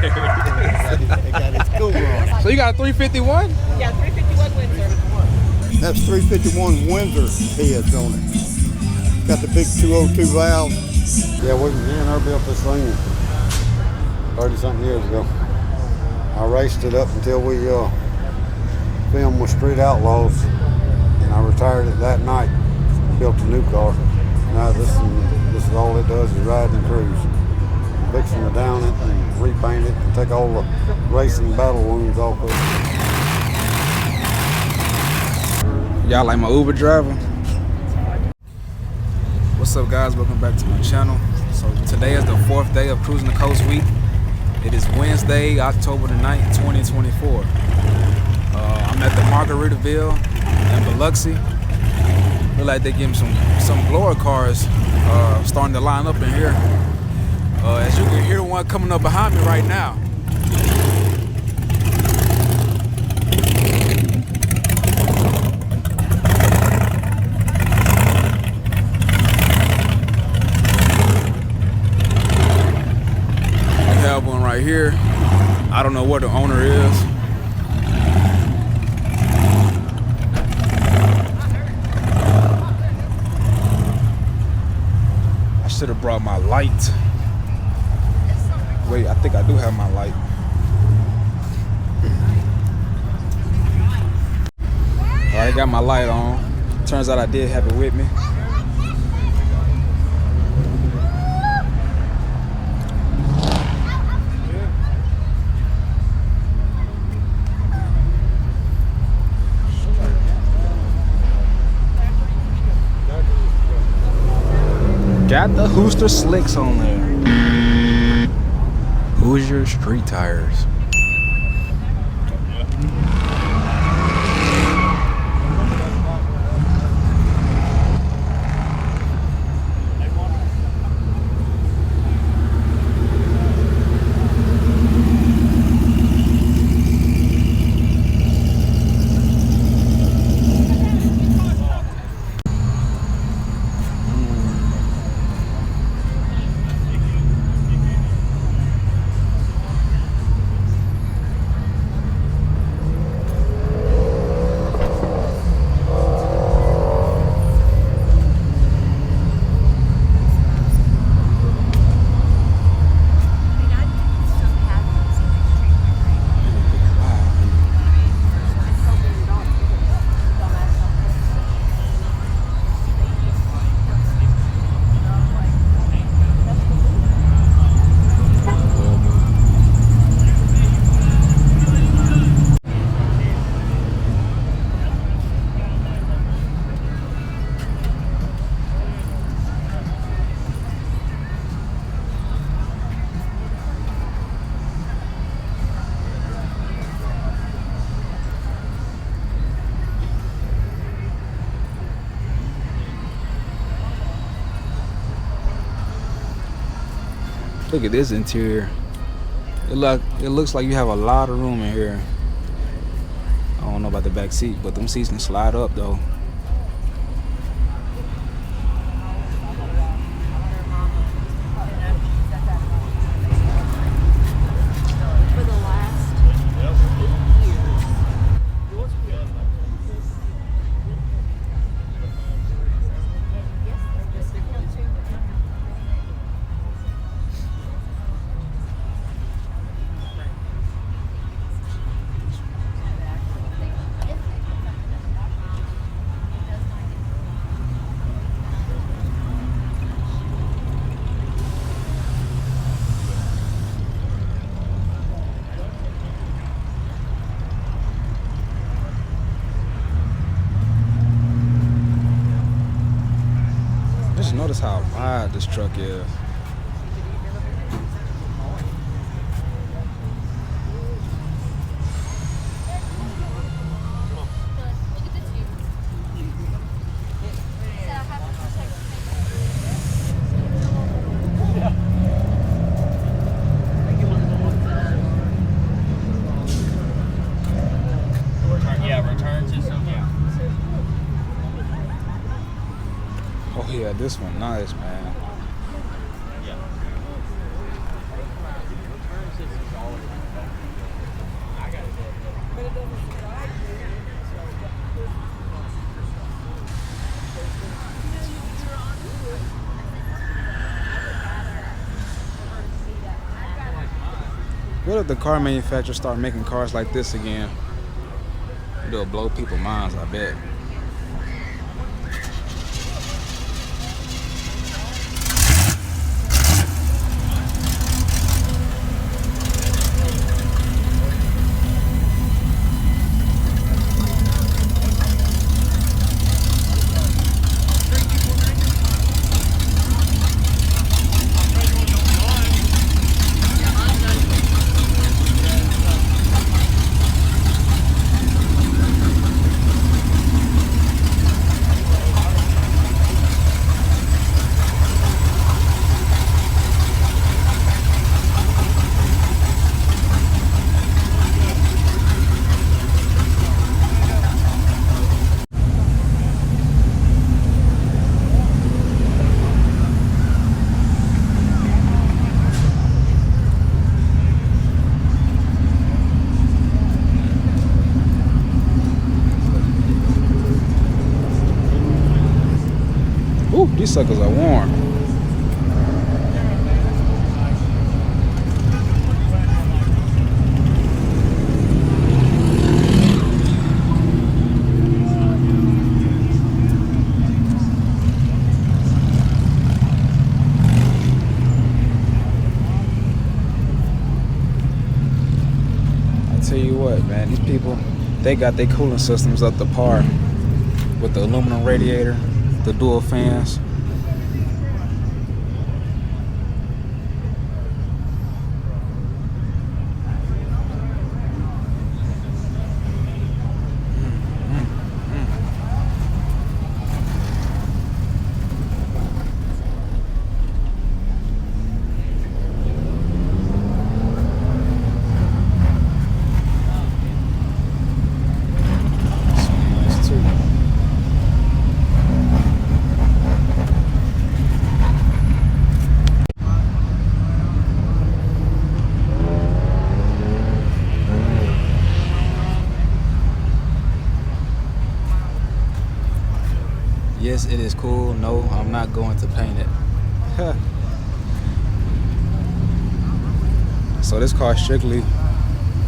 They got its cool on. So you got a 351? Yeah, 351 Windsor. That's 351 Windsor heads on it. Got the big 202 valve. Yeah, me and her built this thing 30-something years ago. I raced it up until we filmed with Street Outlaws, and I retired it that night. Built a new car. Now this is all it does is ride and cruise. Fixing to down it and repaint it and take all the racing battle wounds off of it. Y'all like my Uber driver? What's up, guys? Welcome back to my channel. So today is the 4th day of Cruising the Coast week. It is Wednesday, October the 9th, 2024. I'm at the Margaritaville in Biloxi. Look like they're getting some blower cars starting to line up in here. As you can hear one coming up behind me right now. We have one right here. I don't know what the owner is. I should have brought my light. Wait, I think I do have my light. Alright, got my light on. Turns out I did have it with me. Got the Hooster Slicks on there. Hoosier Street Tires. Look at this interior. It looks like you have a lot of room in here. I don't know about the back seat, but them seats can slide up though. Just notice how wide this truck is. Oh yeah, this one nice, man. What if the car manufacturers start making cars like this again? It'll blow people's minds, I bet. Ooh, these suckers are warm. I tell you what, man, these people, they got their cooling systems up to par with the aluminum radiator, the dual fans. Yes, it is cool. No, I'm not going to paint it. So this car is strictly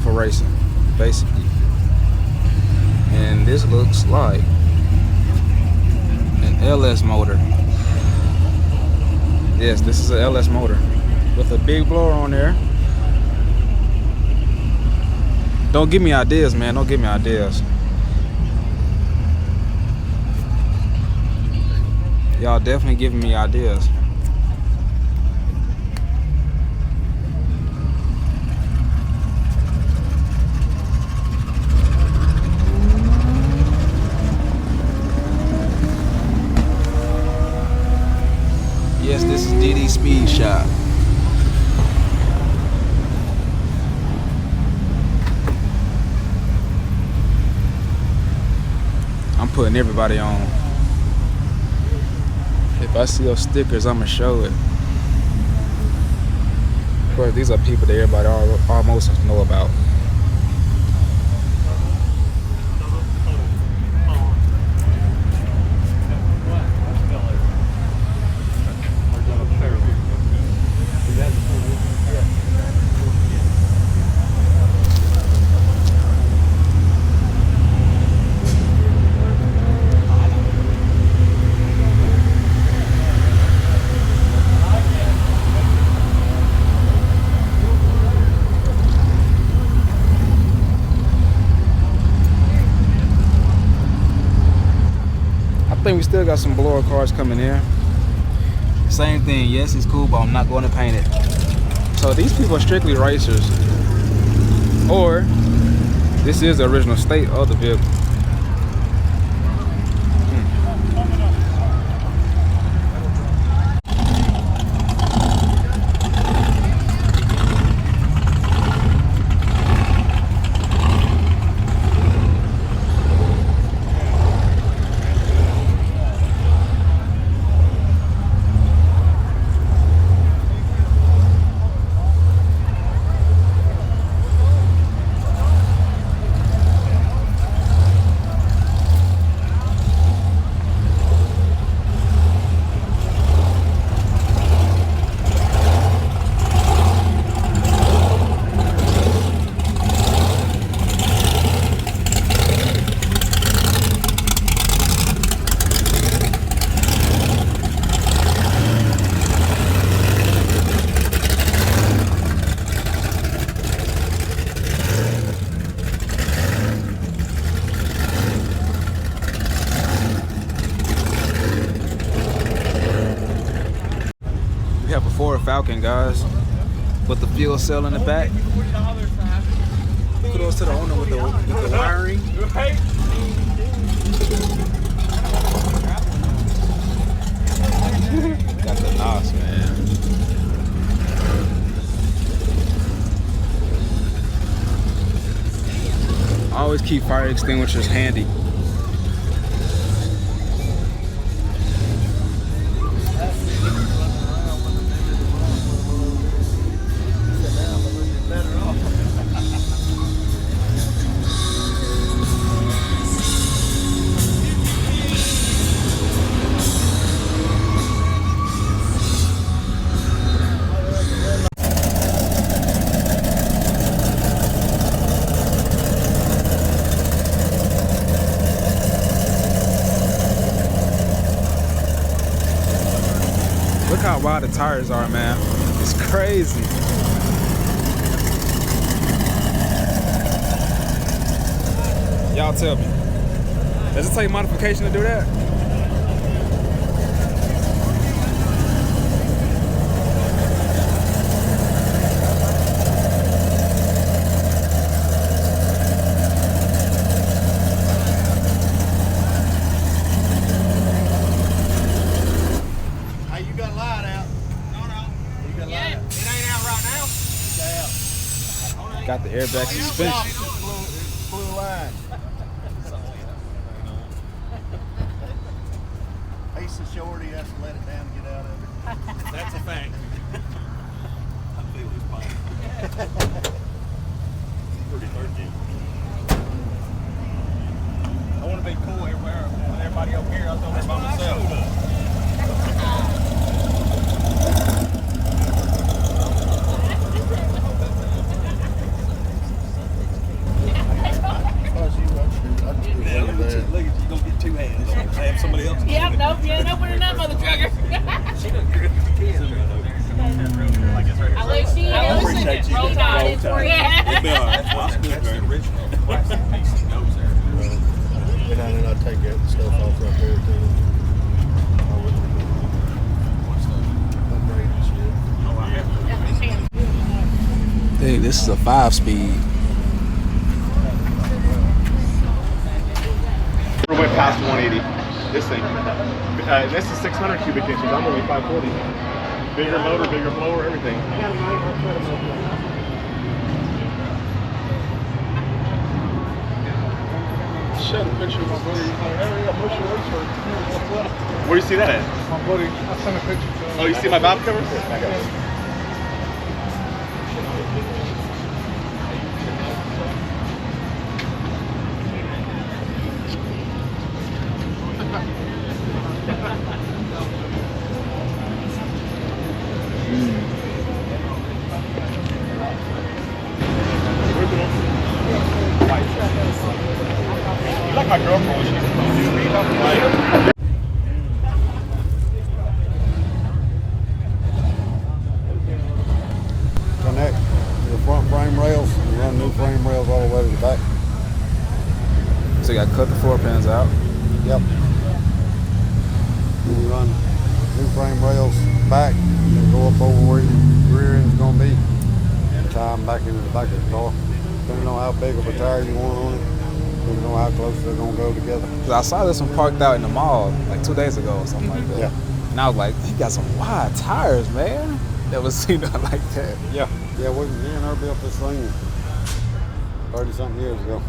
for racing, basically. And this looks like an LS motor. Yes, this is an LS motor with a big blower on there. Don't give me ideas, man. Don't give me ideas. Y'all definitely giving me ideas. Yes, this is DD Speed Shop. I'm putting everybody on. If I see those stickers, I'ma show it. Of course, these are people that everybody almost know about. I think we still got some blower cars coming in. Same thing, yes, it's cool, but I'm not going to paint it. So these people are strictly racers. Or this is the original state of the vehicle. Falcon, guys. With the fuel cell in the back. Kudos to the owner with the wiring. Got the NOS, man. Always keep fire extinguishers handy. Look how wide the tires are, man. It's crazy. Y'all tell me. Does it take modification to do that? Got the airbag suspension. Blue line. Ace of shorty has to let it down to get out of it. That's a fact. I feel his pain. Pretty thirsty. I want to be cool everywhere with everybody over here. I was over here by myself. Look at you, gonna get two hands. Have somebody else. Yep, nope, you ain't opening that mother trucker. She done good with the kids. I look, she I appreciate you. roll tide in for you. It'll be all right. That's good, very original. And then I take that stuff off right there too. Hey, this is a 5-speed. We went past 180. This thing. This is 600 cubic inches. I'm only 540. Bigger motor, bigger blower, everything. Shot a picture of my buddy. He's like, hey, I'm pushing works for Where do you see that at? my buddy. I sent a picture to him. Oh, you see my valve cover? You like my girlfriend when she's Connect the front frame rails and run new frame rails all the way to the back. So you got to cut the floor pans out. Yep. Then you run new frame rails back and then go up over where your rear end's gonna be and tie them back into the back of the car. Depending on how big of a tire you want on it, depending on how close they're gonna go together. 'Cause I saw this one parked out in the mall like 2 days ago or something like that. Yeah. And I was like, he got some wide tires, man. Never seen nothing like that. Yeah, me and her built this thing 30-something years ago.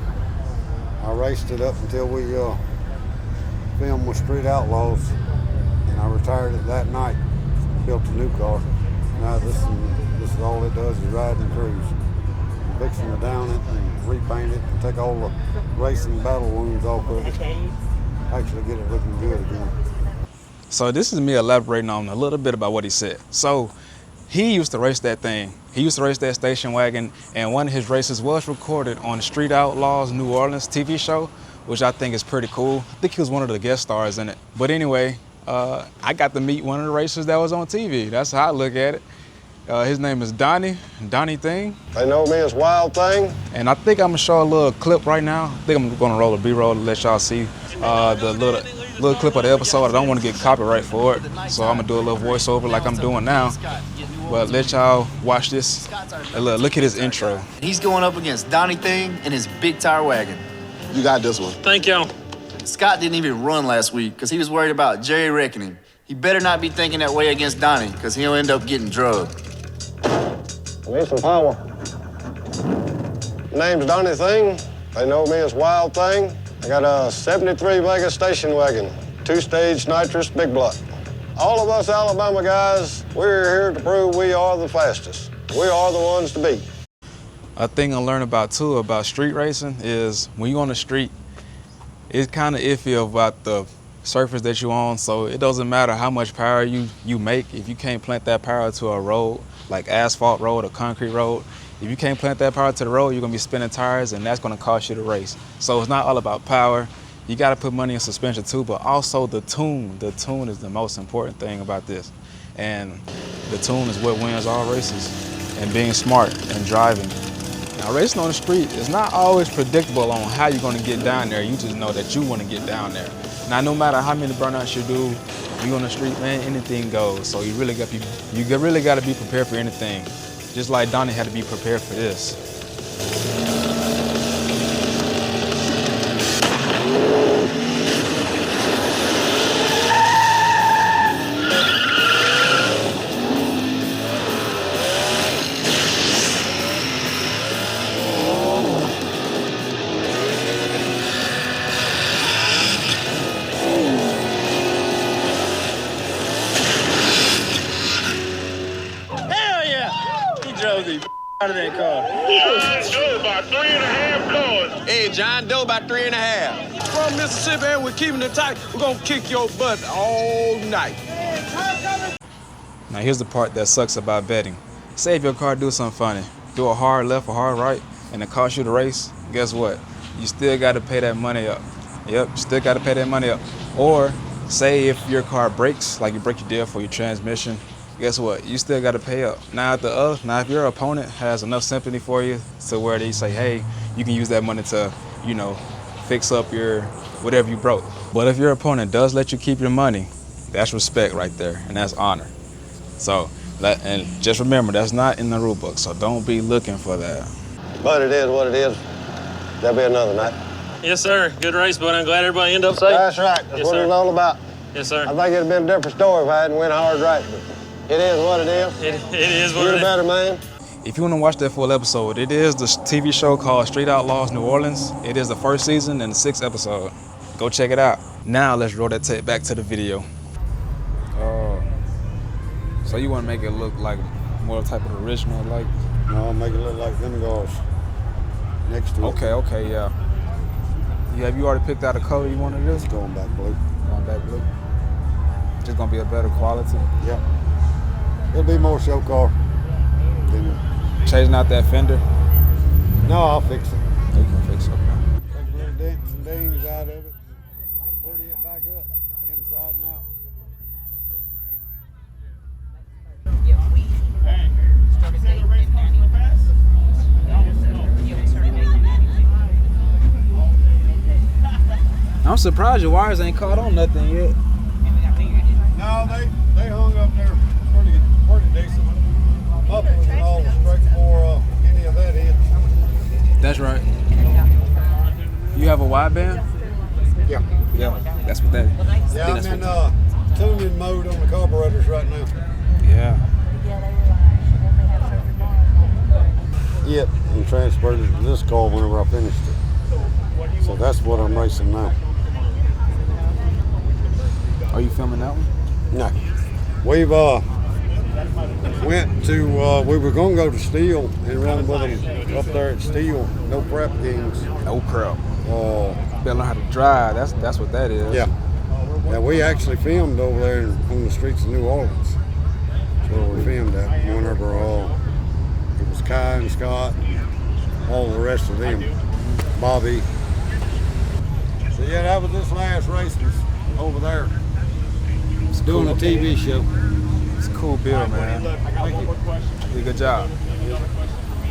I raced it up until we filmed with Street Outlaws, and I retired it that night. Built a new car. Now this is all it does is ride and cruise. I'm fixing to down it and repaint it and take all the racing battle wounds off of it. Actually get it looking good again. So this is me elaborating on a little bit about what he said. So he used to race that thing. He used to race that station wagon, and one of his races was recorded on the Street Outlaws New Orleans TV show, which I think is pretty cool. I think he was one of the guest stars in it. But anyway, I got to meet one of the racers that was on TV. That's how I look at it. His name is Donnie Thing. They know me as Wild Thing. And I think I'm gonna show a little clip right now. I think I'm gonna roll a B-roll to let y'all see the little clip of the episode. I don't want to get copyright for it, so I'm gonna do a little voiceover like I'm doing now. Well, let y'all watch this. Look at his intro. He's going up against Donnie Thing in his big tire wagon. You got this one. Thank y'all. Scott didn't even run last week because he was worried about Jerry wrecking him. He better not be thinking that way against Donnie because he'll end up getting drugged. I need some power. Name's Donnie Thing. They know me as Wild Thing. I got a 73 Vegas station wagon, 2-stage nitrous big block. All of us Alabama guys, we're here to prove we are the fastest. We are the ones to beat. A thing I learned about too about street racing is when you're on the street, it's kind of iffy about the surface that you're on. So it doesn't matter how much power you make if you can't plant that power to a road like asphalt road or concrete road. If you can't plant that power to the road, you're gonna be spinning tires, and that's gonna cost you the race. So it's not all about power. You gotta put money in suspension too, but also the tune. The tune is the most important thing about this. And the tune is what wins all races, and being smart and driving. Now, racing on the street is not always predictable on how you're gonna get down there. You just know that you wanna get down there. Now, no matter how many burnouts you do, you on the street, man, anything goes. So you really gotta be prepared for anything. Just like Donnie had to be prepared for this. Hell yeah! He drove the out of that car. John Doe about 3.5 cars. Hey, John Doe about 3.5. From Mississippi, and we're keeping it tight. We're gonna kick your butt all night. Now here's the part that sucks about betting. Say if your car do something funny, do a hard left or hard right, and it costs you the race, guess what? You still gotta pay that money up. Yep, you still gotta pay that money up. Or say if your car breaks, like you break your diff or your transmission, guess what? You still gotta pay up. Now if your opponent has enough sympathy for you to where they say, hey, you can use that money to, fix up your whatever you broke. But if your opponent does let you keep your money, that's respect right there, and that's honor. So, and just remember, that's not in the rule book, so don't be looking for that. But it is what it is. There'll be another night. Yes, sir. Good race, but I'm glad everybody ended up safe. That's right. That's Yes, what sir. it's all about. Yes, sir. I think it'd have been a different story if I hadn't went hard right, but it is what it is. It is what You're it a is. better man. If you want to watch that full episode, it is the TV show called Street Outlaws New Orleans. It is the first season and the 6th episode. Go check it out. Now let's roll that tape back to the video. So you want to make it look like more type of original, like? No, I'll make it look like them guys next to it. Okay, yeah. Have you already picked out a color you want to do? It's going back blue. Going back blue. Just gonna be a better quality. Yep. It'll be more show car. Changing out that fender. No, I'll fix it. You can fix it. Take little dents and dings out of it. Putty it back up, inside and out. I'm surprised your wires ain't caught on nothing yet. No, they hung up there pretty decent. Mufflers and all was straight before any of that hit. That's right. You have a wideband? Yeah. Yeah, that's what that is. Yeah, I'm in tuning mode on the carburetors right now. Yeah. Yep, and transferred it to this car whenever I finished it. So that's what I'm racing now. Are you filming that one? No. We've went to we were gonna go to Steel and run with them up there at Steel. No prep games. No prep. Better learn how to drive. That's what that is. Yeah. Yeah, we actually filmed over there on the streets of New Orleans. So we filmed that whenever it was Kai and Scott, all the rest of them, Bobby. So yeah, that was this last race was over there. It's doing a TV show. It's a cool build, man. Thank you. You did a good job.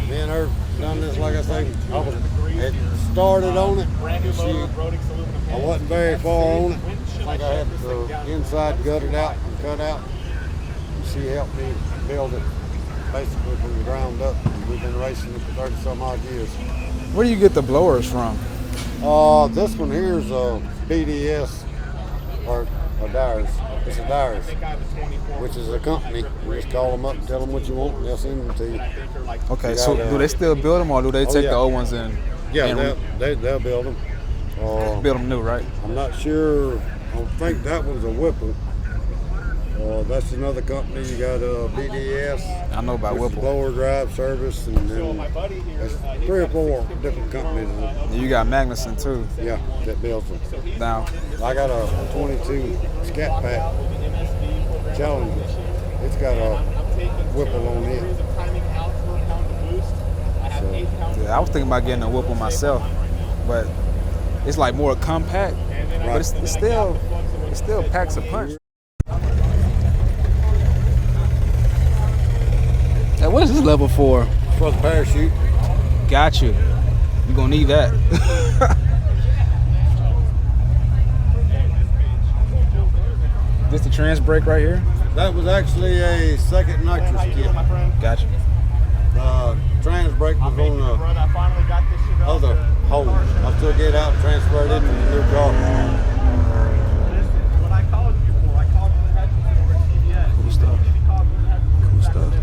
Me and her done this, like I say, had started on it. I wasn't very far on it. I think I had the inside gutted out and cut out. She helped me build it basically from the ground up. We've been racing it for 30 some odd years. Where do you get the blowers from? This one here is a BDS or a Dyers. It's a Dyers, which is a company. You just call them up and tell them what you want, and they'll send them to you. Okay, so do they still build them, or do they take the old ones in? Yeah, they'll build them. Build them new, right? I'm not sure. I don't think that one's a Whipple. That's another company. You got BDS. I know about Whipple. Blower Drive Service, and then there's 3 or 4 different companies. You got Magnuson too. Yeah, that builds them. Now, I got a 22 Scat Pack Challenger. It's got a Whipple on it. yeah, I was thinking about getting a Whipple myself, but it's like more compact, but it still packs a punch. Hey, what is this level for? For the parachute. Got you. You're gonna need that. This the trans brake right here? That was actually a second nitrous kit. Got you. The trans brake was on the other hole. I still get out and transfer it into the new car. Cool stuff. Cool stuff.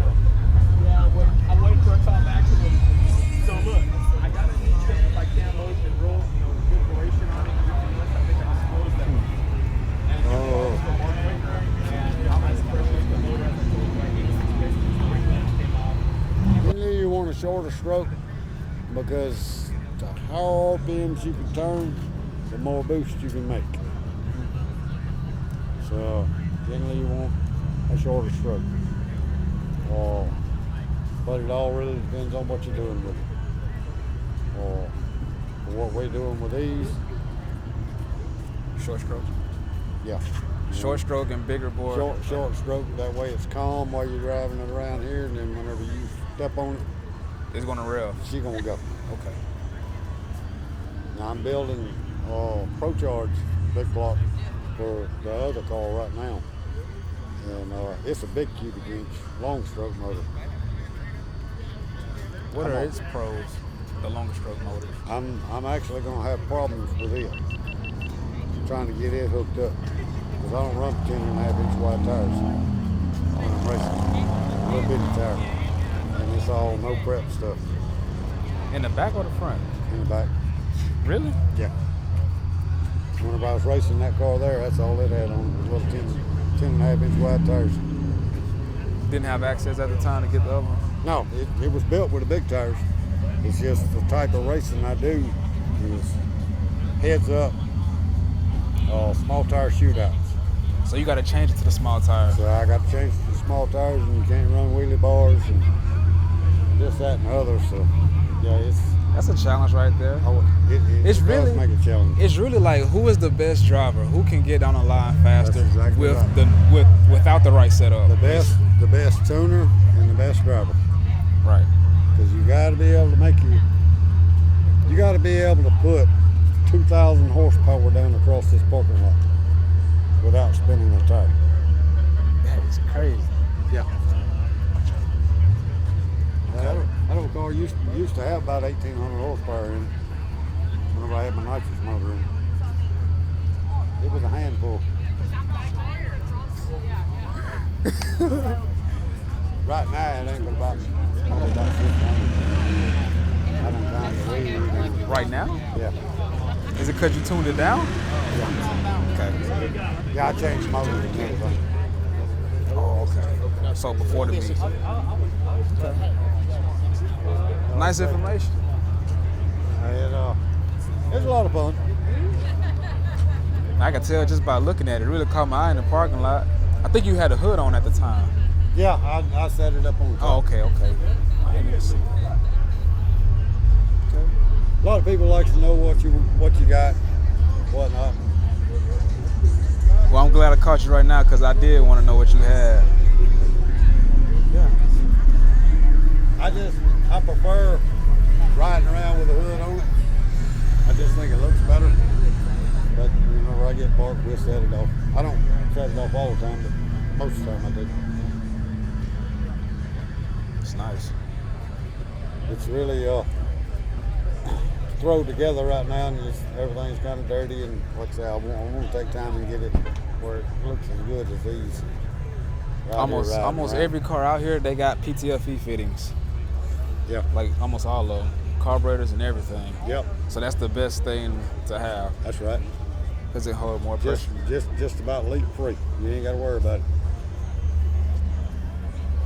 You want a shorter stroke because the higher RPMs you can turn, the more boost you can make. So generally you want a shorter stroke. But it all really depends on what you're doing with it. For what we're doing with these. Short stroke. Yeah. Short stroke and bigger bore. Short stroke, that way it's calm while you're driving it around here, and then whenever you step on it, It's gonna rev. she's gonna go. Okay. Now I'm building Pro Charge big block for the other car right now, and it's a big cubic inch long stroke motor. What are its pros? The longer stroke motors. I'm actually gonna have problems with it, trying to get it hooked up, because I don't run 10.5 inch wide tires when I'm racing. A little bitty tire, and it's all no prep stuff. In the back or the front? In the back. Really? Yeah. Whenever I was racing that car there, that's all it had on it, was little 10.5 inch wide tires. Didn't have access at the time to get the other one? No, it was built with the big tires. It's just the type of racing I do is heads up, small tire shootouts. So you got to change it to the small tire. So I got to change it to small tires, and you can't run wheelie bars and this, that, and the other. So yeah, that's a challenge right there. It really does make it challenging. It's really like, who is the best driver? Who can get down the line faster exactly with right. without the right setup? The best tuner and the best driver. Right. Because you got to be able to you got to be able to put 2,000 horsepower down across this parking lot without spinning a tire. That is crazy. Yeah. That old car used to have about 1,800 horsepower in it whenever I had my nitrous motor in it. It was a handful. Right now, it ain't but about 600. I don't find the weed. Right now? Yeah. Is it because you tuned it down? Yeah. Okay. Yeah, I changed motors and everything. Oh, okay. So before the meet. Okay. Nice information. It was a lot of fun. I can tell just by looking at it. It really caught my eye in the parking lot. I think you had a hood on at the time. Yeah, I set it up on the top. Oh, okay. I didn't even see that. Okay. A lot of people like to know what you got, whatnot. Well, I'm glad I caught you right now because I did want to know what you had. Yeah. I prefer riding around with a hood on it. I just think it looks better. But whenever I get parked, we'll set it off. I don't set it off all the time, but most of the time I do. It's nice. It's really thrown together right now, and everything's kind of dirty. And like I say, I want to take time and get it where it looks as good as these. Almost every car out here, they got PTFE fittings. Yeah. Like almost all of them, carburetors and everything. Yep. So that's the best thing to have. That's right. Because it holds more pressure. Just about leak free. You ain't got to worry about it.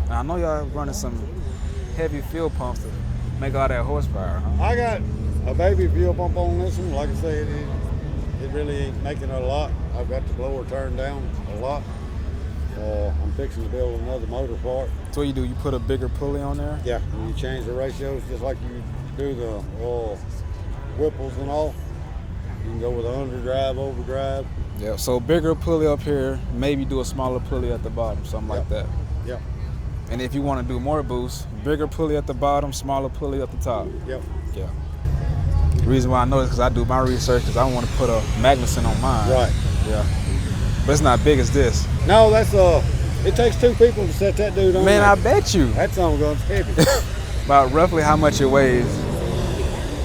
Now, I know y'all running some heavy fuel pumps to make all that horsepower, huh? I got a baby fuel pump on this one. Like I said, it really ain't making a lot. I've got the blower turned down a lot. I'm fixing to build another motor part. So what you do, you put a bigger pulley on there? Yeah, and you change the ratios just like you do the Whipples and all. You can go with underdrive, overdrive. Yeah, so bigger pulley up here, maybe do a smaller pulley at the bottom, something like that. Yep. And if you want to do more boost, bigger pulley at the bottom, smaller pulley at the top. Yep. Yeah. The reason why I know this is because I do my research because I want to put a Magnuson on mine. Right. Yeah. But it's not big as this. No, that's it takes 2 people to set that dude on. Man, there. I bet you. That song goes heavy. About roughly how much it weighs.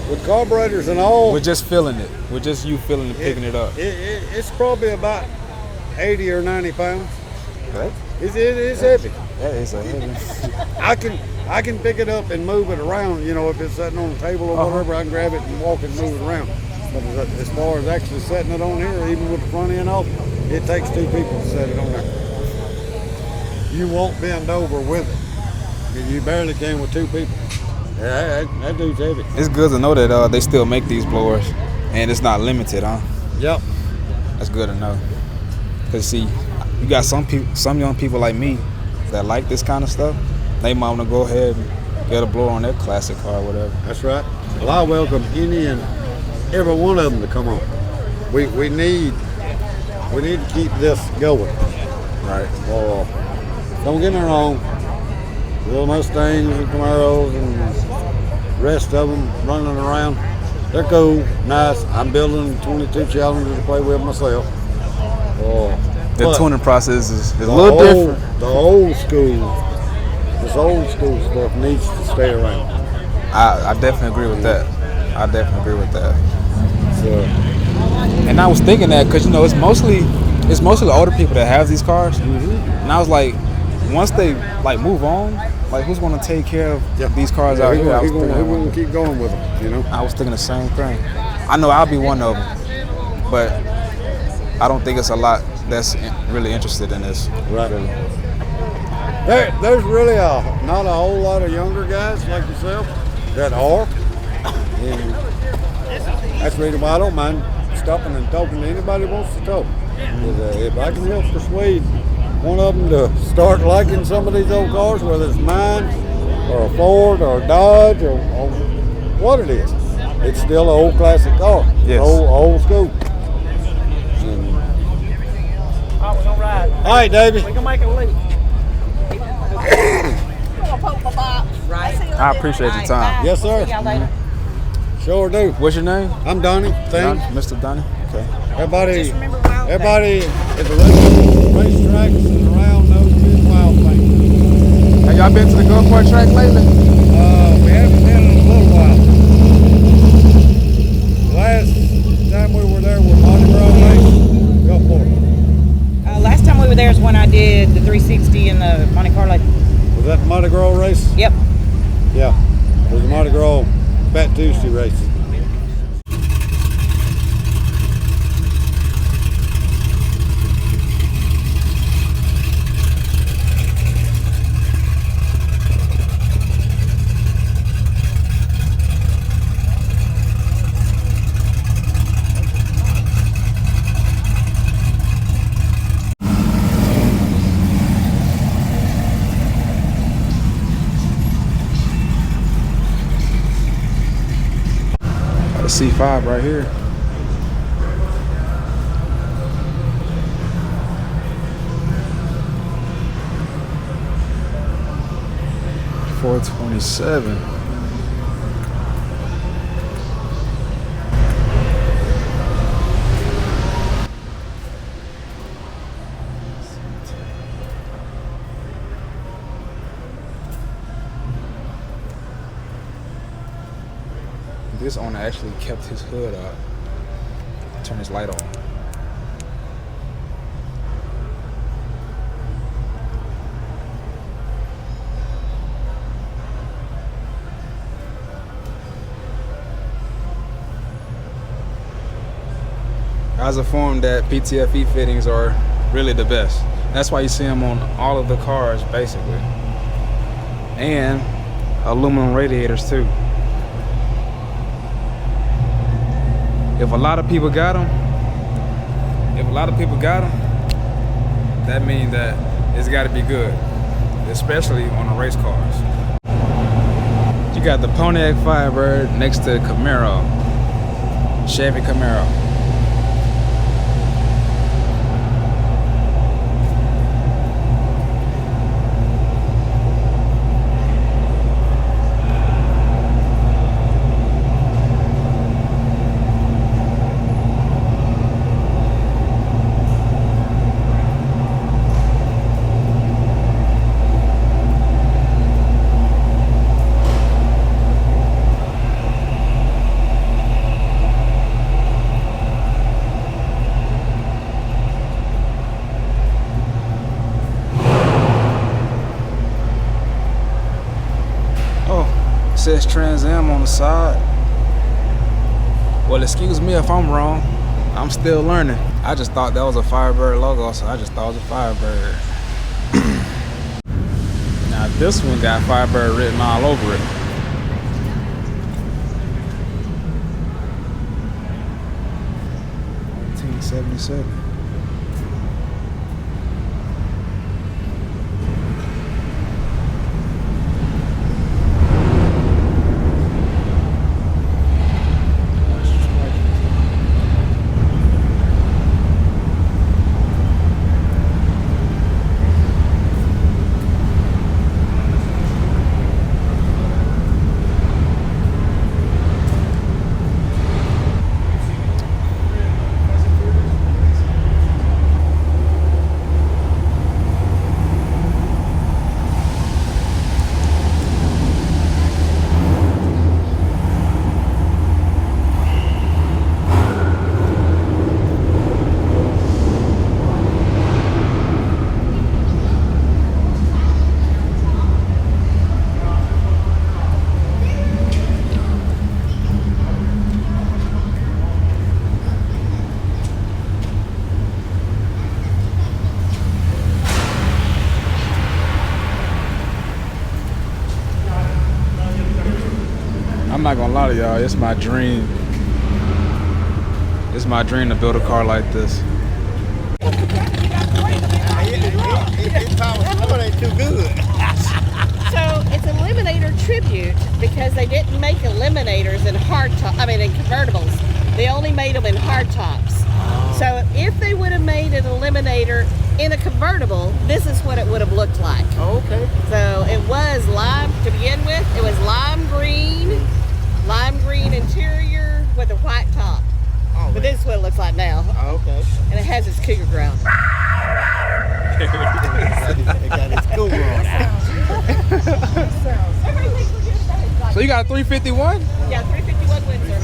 With carburetors and all. We're just feeling it. We're just you feeling it, picking it up. It's probably about 80 or 90 pounds. Okay. It's heavy. That is a heavy. I can pick it up and move it around. You know, if it's sitting on the table or whatever, I can grab it and walk and move it around. But as far as actually setting it on here, even with the front end off, it takes 2 people to set it on there. You won't bend over with it. You barely can with 2 people. Yeah, that dude's heavy. It's good to know that they still make these blowers, and it's not limited, huh? Yep. That's good to know. Cause see, you got some young people like me that like this kind of stuff. They might want to go ahead and get a blower on their classic car or whatever. That's right. Well, I welcome any and every one of them to come on. We need to keep this going. Right. Don't get me wrong. Little Mustangs and Camaros and the rest of them running around, they're cool, nice. I'm building 22 Challenger to play with myself. The tuning process is a little different. The old school, this old school stuff needs to stay around. I definitely agree with that. So, and I was thinking that because it's mostly the older people that have these cars, and I was like, once they like move on, like who's going to take care of these cars out here? We're going to keep going with them, I was thinking the same thing. I know I'll be one of them, but I don't think it's a lot that's really interested in this. Right. There's really not a whole lot of younger guys like yourself that are, and that's the reason why I don't mind stopping and talking to anybody who wants to talk. If I can help persuade one of them to start liking some of these old cars, whether it's mine or a Ford or a Dodge or what it is, it's still an old classic car. Yes. Old school. We're gonna ride. All right, Davey. We can make it leap. I appreciate your time. Yes, sir. See y'all later. Sure do. What's your name? I'm Donnie. Thanks. Mr. Donnie. Okay. Everybody Just at the racetracks and around knows this Wild Thing. Have y'all been to the go-kart track lately? We haven't been in a little while. Last time we were there was Mardi Gras race. Go for it. Last time we were there is when I did the 360 and the Monte Carlo. Was that the Mardi Gras race? Yep. Yeah. It was the Mardi Gras Fat Tuesday race. C5 right here. $427. This owner actually kept his hood up. Turn his light on. I was informed that PTFE fittings are really the best. That's why you see them on all of the cars, basically. And aluminum radiators too. If a lot of people got them, that means that it's got to be good, especially on the race cars. You got the Pontiac Firebird next to the Camaro, Chevy Camaro. Says Trans Am on the side. Well, excuse me if I'm wrong. I'm still learning. I just thought that was a Firebird logo, so I just thought it was a Firebird. Now this one got Firebird written all over it. $1977. I'm not gonna lie to y'all, it's my dream. It's my dream to build a car like this. So it's a Eliminator tribute because they didn't make Eliminators in in convertibles. They only made them in hardtops. So if they would have made an Eliminator in a convertible, this is what it would have looked like. Oh, okay. So it was lime to begin with. It was lime green interior with a white top. Oh, but this is what it looks like now. Oh, okay. And it has its cougar ground. It got its cool on. So you got a 351? Yeah, 351 Windsor.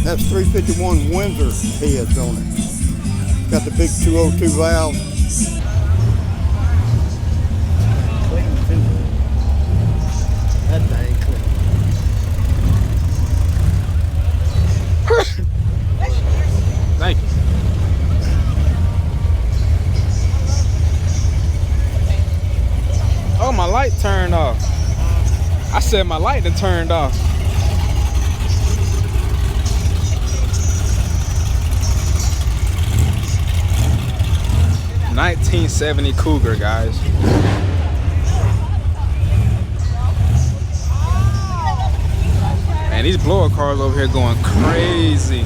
That's 351 Windsor heads on it. Got the big 202 valve. Clean too. That thing clean. Thank you. Oh, my light turned off. I said my light done turned off. '1970 Cougar, guys. Man, these blower cars over here going crazy.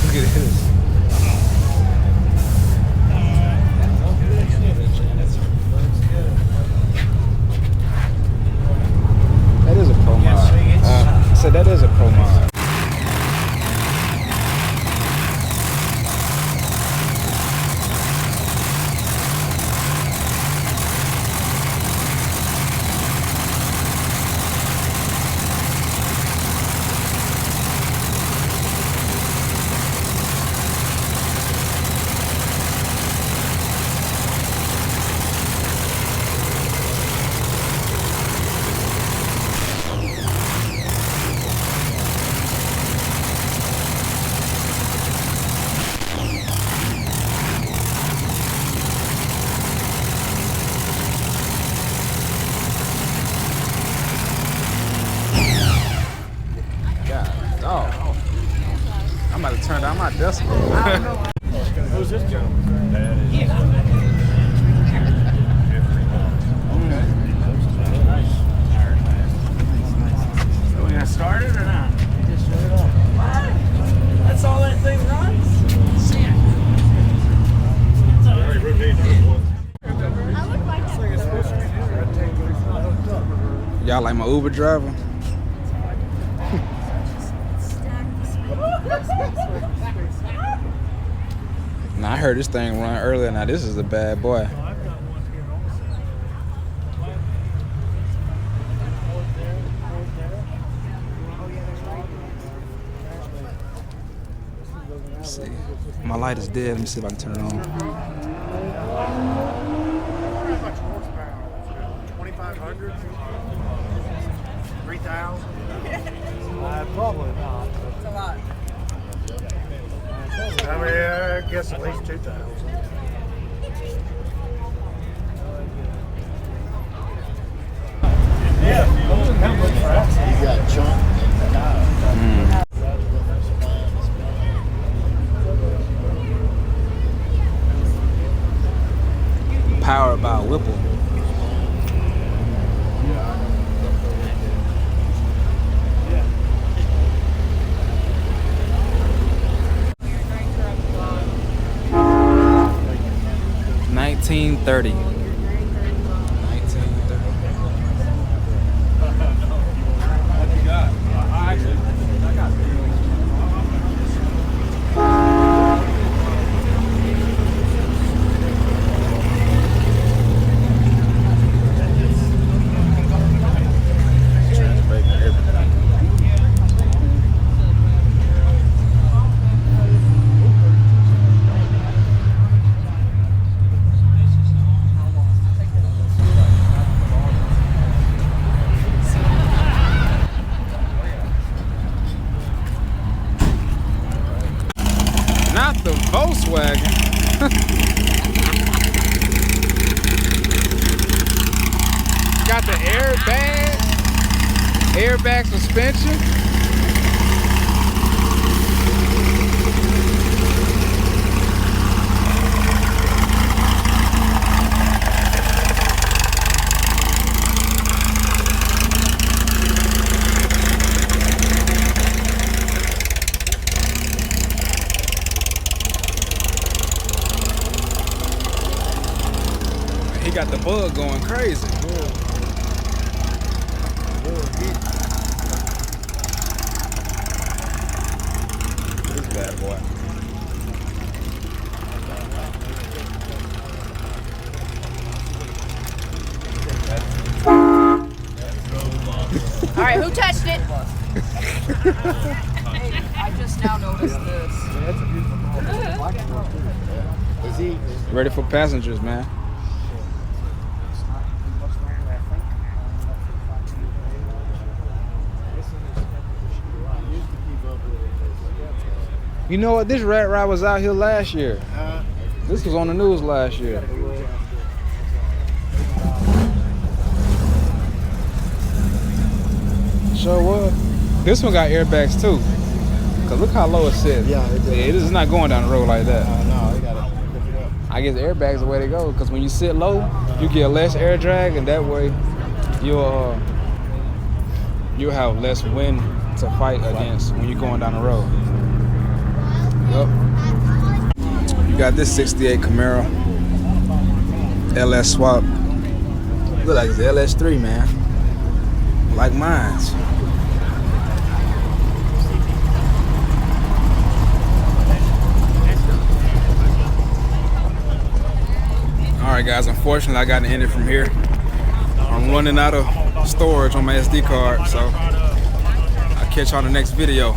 Look at I'm about to turn down my decimal. Who's this gentleman? So we got started or not? Just shut it off. That's all that thing runs? Y'all like my Uber driver? Now I heard this thing run earlier. Now this is a bad boy. Let's see. My light is dead. Let me see if I can turn it on. 2,500? 3,000? Probably not. It's a lot. I mean, I guess at least 2,000. Yeah. You got chunk and Powered by Whipple. $19.30. Not the Volkswagen. Got the airbag suspension. He got the bug going crazy. This bad boy. All right, who touched it? Hey, I just now noticed this. That's a beautiful Is he? Ready for passengers, man. You know what? This rat ride was out here last year. This was on the news last year. Sure was. This one got airbags too. Cause look how low it sits. Yeah, it is not going down the road like that. No, they got to lift it up. I guess airbags the way they go. Cause when you sit low, you get less air drag, and that way you'll have less wind to fight against when you're going down the road. Yep. You got this 68 Camaro LS swap. Look like it's the LS3, man. Like mine's. All right, guys. Unfortunately, I got to end it from here. I'm running out of storage on my SD card, so I'll catch you on the next video.